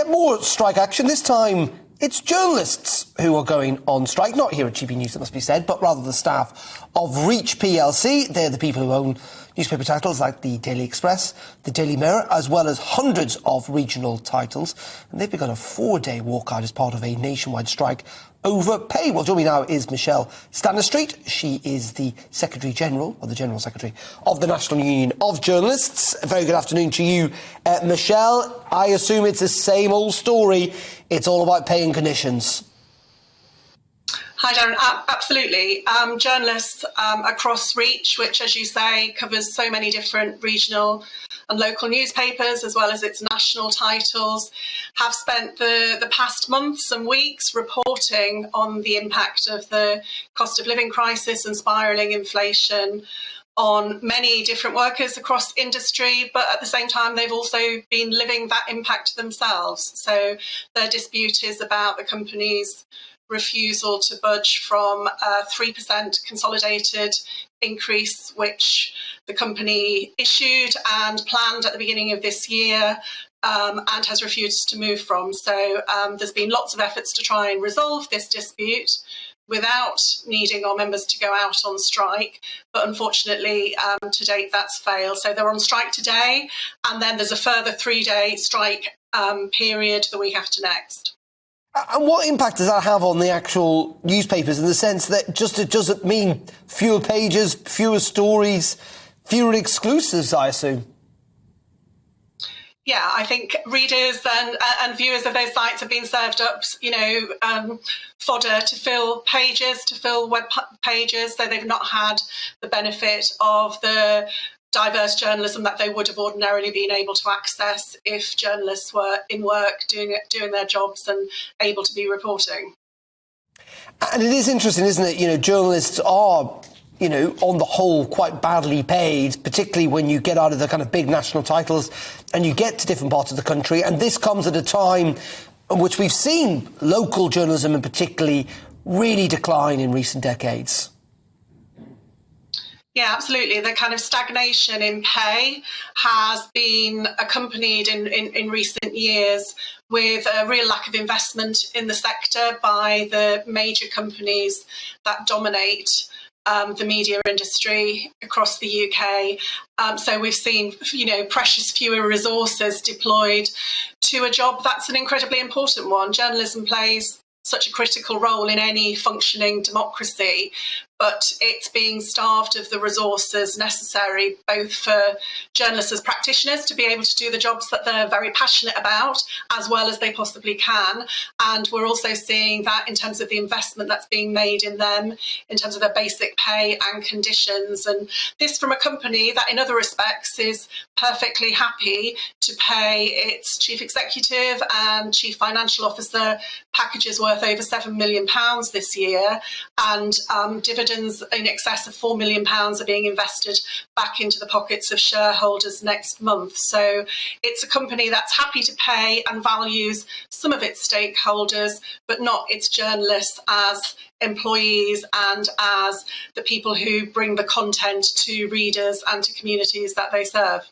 More strike action. This time, it's journalists who are going on strike. Not here at GBNews, it must be said, but rather the staff of Reach plc. They're the people who own newspaper titles like the Daily Express, the Daily Mirror, as well as hundreds of regional titles. And they've begun a 4-day walkout as part of a nationwide strike over pay. Well, joining me now is Michelle Stanistreet. She is the Secretary-General, or the General Secretary, of the National Union of Journalists. A very good afternoon to you, Michelle. I assume it's the same old story. It's all about pay and conditions. Hi, Darren. Absolutely. Journalists across Reach, which, as you say, covers so many different regional and local newspapers, as well as its national titles, have spent the past months and weeks reporting on the impact of the cost of living crisis and spiralling inflation on many different workers across industry, but at the same time, they've also been living that impact themselves. So their dispute is about the company's refusal to budge from a 3% consolidated increase, which the company issued and planned at the beginning of this year, and has refused to move from. So there's been lots of efforts to try and resolve this dispute without needing our members to go out on strike. But unfortunately, to date, that's failed. So they're on strike today, and then there's a further 3-day strike period the week after next. And what impact does that have on the actual newspapers in the sense that does it mean fewer pages, fewer stories, fewer exclusives, I assume? Yeah, I think readers and viewers of those sites have been served up, fodder to fill pages, to fill web pages, so they've not had the benefit of the diverse journalism that they would have ordinarily been able to access if journalists were in work doing their jobs and able to be reporting. And it is interesting, isn't it? Journalists are, on the whole, quite badly paid, particularly when you get out of the kind of big national titles and you get to different parts of the country. And this comes at a time in which we've seen local journalism in particularly really decline in recent decades. Yeah, absolutely. The kind of stagnation in pay has been accompanied in recent years with a real lack of investment in the sector by the major companies that dominate the media industry across the UK. So we've seen, precious fewer resources deployed to a job that's an incredibly important one. Journalism plays such a critical role in any functioning democracy, but it's being starved of the resources necessary both for journalists as practitioners to be able to do the jobs that they're very passionate about as well as they possibly can. And we're also seeing that in terms of the investment that's being made in them, in terms of their basic pay and conditions. And this from a company that in other respects is perfectly happy to pay its chief executive and chief financial officer packages worth over £7 million this year, and dividends in excess of £4 million are being invested back into the pockets of shareholders next month. So it's a company that's happy to pay and values some of its stakeholders, but not its journalists as employees and as the people who bring the content to readers and to communities that they serve.